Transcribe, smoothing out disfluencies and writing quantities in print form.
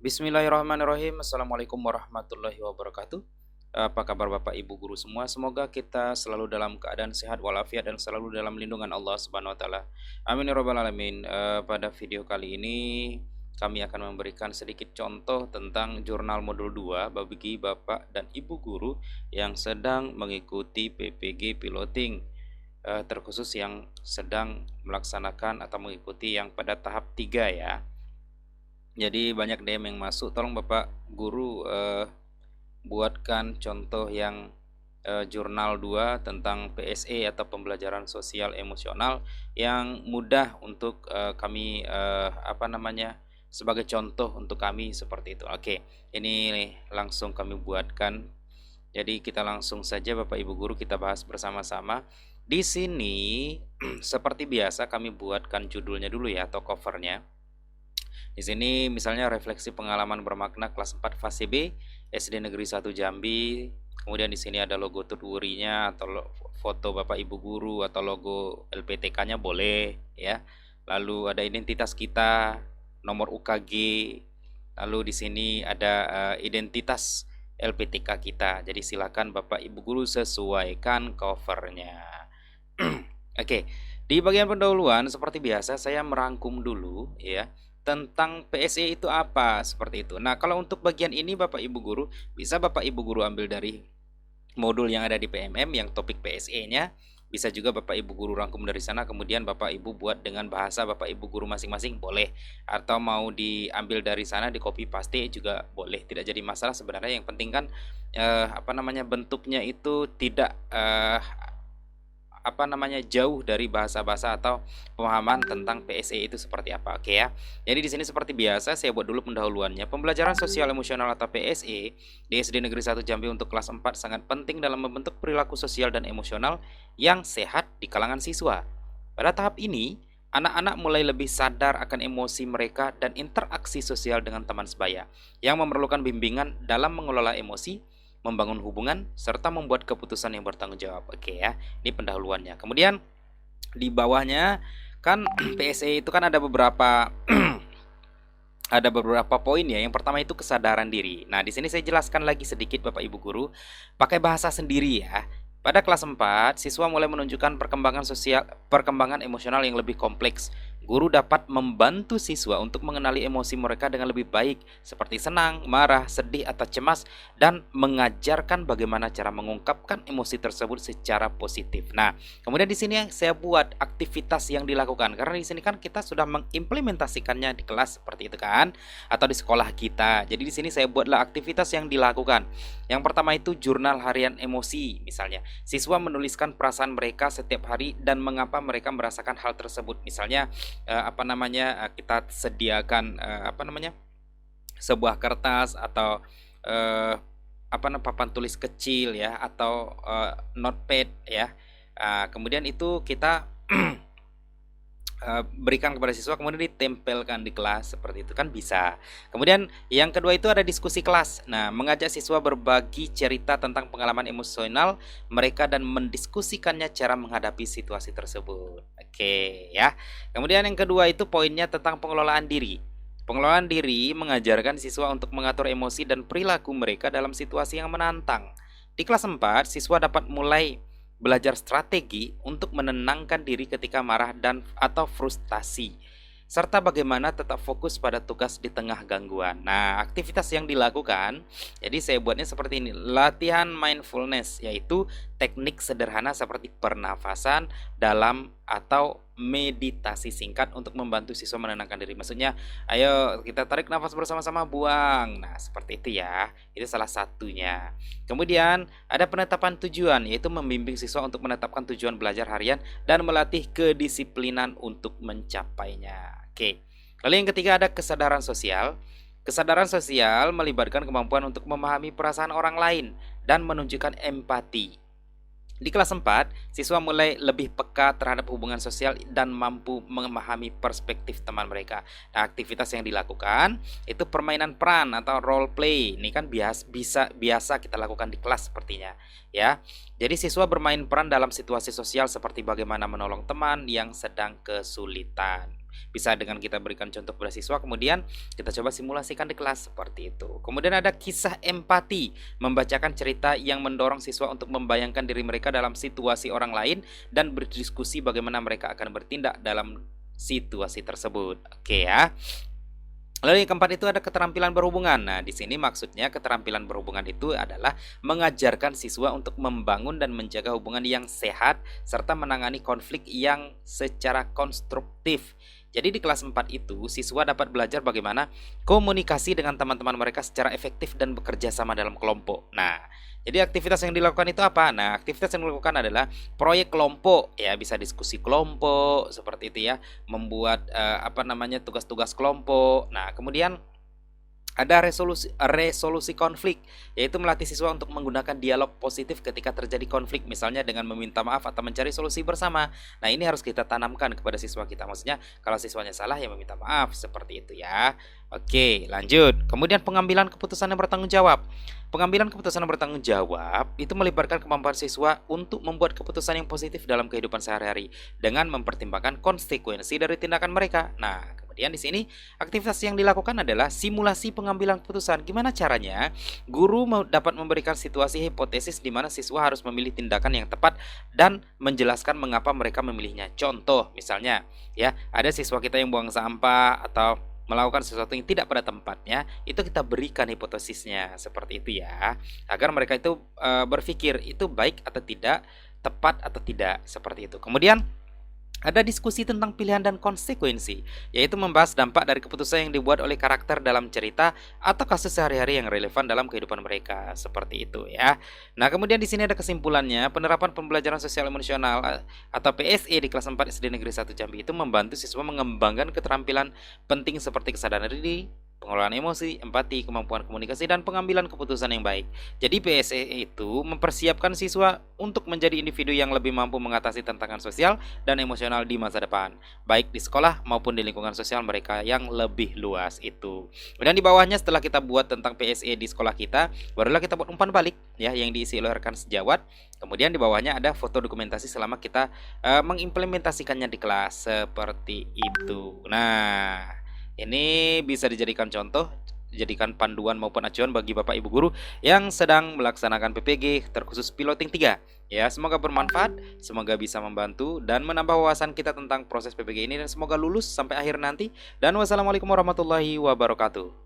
Bismillahirrahmanirrahim. Assalamualaikum warahmatullahi wabarakatuh. Apa kabar Bapak Ibu guru semua? Semoga kita selalu dalam keadaan sehat walafiat dan selalu dalam lindungan Allah Subhanahu wa taala. Amin ya rabbal alamin. Pada video kali ini kami akan memberikan sedikit contoh tentang jurnal modul 2 bagi Bapak dan Ibu guru yang sedang mengikuti PPG piloting, terkhusus yang sedang melaksanakan atau mengikuti yang pada tahap 3 ya. Jadi banyak DM yang masuk, tolong Bapak Guru buatkan contoh yang jurnal 2 tentang PSE atau pembelajaran sosial emosional yang mudah untuk kami sebagai contoh untuk kami seperti itu. Oke, ini langsung kami buatkan. Jadi kita langsung saja Bapak Ibu Guru kita bahas bersama-sama. Di sini seperti biasa kami buatkan judulnya dulu ya atau covernya. Di sini misalnya refleksi pengalaman bermakna kelas 4 fase B SD Negeri 1 Jambi. Kemudian di sini ada logo tuturinya atau foto Bapak Ibu guru atau logo LPTK-nya boleh ya. Lalu ada identitas kita, nomor UKG. Lalu di sini ada identitas LPTK kita. Jadi silakan Bapak Ibu guru sesuaikan covernya. Oke, di bagian pendahuluan seperti biasa saya merangkum dulu ya tentang PSE itu apa seperti itu. Nah, kalau untuk bagian ini Bapak Ibu guru bisa Bapak Ibu guru ambil dari modul yang ada di PMM yang topik PSE-nya. Bisa juga Bapak Ibu guru rangkum dari sana kemudian Bapak Ibu buat dengan bahasa Bapak Ibu guru masing-masing boleh, atau mau diambil dari sana di copy paste juga boleh, tidak jadi masalah sebenarnya. Yang penting kan bentuknya itu tidak jauh dari bahasa-bahasa atau pemahaman tentang PSE itu seperti apa. Oke ya. Jadi di sini seperti biasa saya buat dulu pendahuluannya. Pembelajaran sosial emosional atau PSE di SD Negeri 1 Jambi untuk kelas 4 sangat penting dalam membentuk perilaku sosial dan emosional yang sehat di kalangan siswa. Pada tahap ini, anak-anak mulai lebih sadar akan emosi mereka dan interaksi sosial dengan teman sebaya yang memerlukan bimbingan dalam mengelola emosi, membangun hubungan, serta membuat keputusan yang bertanggung jawab. Oke ya, ini pendahuluannya. Kemudian di bawahnya kan PSE itu kan ada beberapa ada beberapa poin ya. Yang pertama itu kesadaran diri. Nah, di sini saya jelaskan lagi sedikit Bapak Ibu guru pakai bahasa sendiri ya. Pada kelas 4, siswa mulai menunjukkan perkembangan emosional yang lebih kompleks. Guru dapat membantu siswa untuk mengenali emosi mereka dengan lebih baik, seperti senang, marah, sedih, atau cemas, dan mengajarkan bagaimana cara mengungkapkan emosi tersebut secara positif. Nah, kemudian di sini saya buat aktivitas yang dilakukan, karena di sini kan kita sudah mengimplementasikannya di kelas seperti itu kan, atau di sekolah kita. Jadi di sini saya buatlah aktivitas yang dilakukan. Yang pertama itu jurnal harian emosi, misalnya. Siswa menuliskan perasaan mereka setiap hari dan mengapa mereka merasakan hal tersebut. Misalnya kita sediakan sebuah kertas atau papan tulis kecil ya atau notepad ya. Kemudian itu kita berikan kepada siswa kemudian ditempelkan di kelas seperti itu kan bisa. Kemudian yang kedua itu ada diskusi kelas. Nah, mengajak siswa berbagi cerita tentang pengalaman emosional mereka dan mendiskusikannya cara menghadapi situasi tersebut. Oke ya. Kemudian yang kedua itu poinnya tentang pengelolaan diri. Pengelolaan diri mengajarkan siswa untuk mengatur emosi dan perilaku mereka dalam situasi yang menantang. Di kelas 4, siswa dapat mulai belajar strategi untuk menenangkan diri ketika marah dan atau frustasi, serta bagaimana tetap fokus pada tugas di tengah gangguan. Nah, aktivitas yang dilakukan, jadi saya buatnya seperti ini. Latihan mindfulness, yaitu teknik sederhana seperti pernafasan dalam atau meditasi singkat untuk membantu siswa menenangkan diri. Maksudnya, ayo kita tarik nafas bersama-sama, buang. Nah, seperti itu ya. Itu salah satunya. Kemudian, ada penetapan tujuan, yaitu membimbing siswa untuk menetapkan tujuan belajar harian dan melatih kedisiplinan untuk mencapainya. Oke. Lalu yang ketiga ada kesadaran sosial. Kesadaran sosial melibatkan kemampuan untuk memahami perasaan orang lain dan menunjukkan empati. Di kelas 4, siswa mulai lebih peka terhadap hubungan sosial dan mampu memahami perspektif teman mereka. Nah, aktivitas yang dilakukan itu permainan peran atau role play. Ini kan biasa kita lakukan di kelas sepertinya, ya. Jadi siswa bermain peran dalam situasi sosial seperti bagaimana menolong teman yang sedang kesulitan. Bisa dengan kita berikan contoh kepada siswa, kemudian kita coba simulasikan di kelas seperti itu. Kemudian ada kisah empati, membacakan cerita yang mendorong siswa untuk membayangkan diri mereka dalam situasi orang lain dan berdiskusi bagaimana mereka akan bertindak dalam situasi tersebut. Oke ya. Lalu yang keempat itu ada keterampilan berhubungan. Nah, di sini maksudnya keterampilan berhubungan itu adalah mengajarkan siswa untuk membangun dan menjaga hubungan yang sehat serta menangani konflik yang secara konstruktif. Jadi di kelas 4 itu siswa dapat belajar bagaimana komunikasi dengan teman-teman mereka secara efektif dan bekerja sama dalam kelompok. Nah, jadi aktivitas yang dilakukan itu apa? Nah, aktivitas yang dilakukan adalah proyek kelompok, ya bisa diskusi kelompok seperti itu ya, membuat tugas-tugas kelompok. Nah, kemudian ada resolusi konflik, yaitu melatih siswa untuk menggunakan dialog positif ketika terjadi konflik, misalnya dengan meminta maaf atau mencari solusi bersama. Nah, ini harus kita tanamkan kepada siswa kita. Maksudnya, kalau siswanya salah ya meminta maaf, seperti itu ya. Oke, lanjut. Kemudian pengambilan keputusan yang bertanggung jawab. Pengambilan keputusan yang bertanggung jawab itu melibatkan kemampuan siswa untuk membuat keputusan yang positif dalam kehidupan sehari-hari dengan mempertimbangkan konsekuensi dari tindakan mereka. Nah, kemudian di sini aktivitas yang dilakukan adalah simulasi pengambilan keputusan. Gimana caranya? Guru dapat memberikan situasi hipotesis di mana siswa harus memilih tindakan yang tepat dan menjelaskan mengapa mereka memilihnya. Contoh, misalnya, ya, ada siswa kita yang buang sampah atau melakukan sesuatu yang tidak pada tempatnya, itu kita berikan hipotesisnya seperti itu ya, agar mereka itu berpikir itu baik atau tidak, tepat atau tidak, seperti itu. Kemudian ada diskusi tentang pilihan dan konsekuensi, yaitu membahas dampak dari keputusan yang dibuat oleh karakter dalam cerita atau kasus sehari-hari yang relevan dalam kehidupan mereka, seperti itu ya. Nah, kemudian di sini ada kesimpulannya, penerapan pembelajaran sosial emosional atau PSE di kelas 4 SD Negeri 1 Jambi itu membantu siswa mengembangkan keterampilan penting seperti kesadaran diri, pengelolaan emosi, empati, kemampuan komunikasi, dan pengambilan keputusan yang baik. Jadi PSE itu mempersiapkan siswa untuk menjadi individu yang lebih mampu mengatasi tantangan sosial dan emosional di masa depan, baik di sekolah maupun di lingkungan sosial mereka yang lebih luas itu. Kemudian di bawahnya setelah kita buat tentang PSE di sekolah kita, barulah kita buat umpan balik ya yang diisi oleh rekan sejawat. Kemudian di bawahnya ada foto dokumentasi selama kita mengimplementasikannya di kelas seperti itu. Nah, ini bisa dijadikan contoh, dijadikan panduan maupun acuan bagi Bapak Ibu guru yang sedang melaksanakan PPG terkhusus piloting 3. Ya, semoga bermanfaat, semoga bisa membantu dan menambah wawasan kita tentang proses PPG ini dan semoga lulus sampai akhir nanti. Dan wassalamualaikum warahmatullahi wabarakatuh.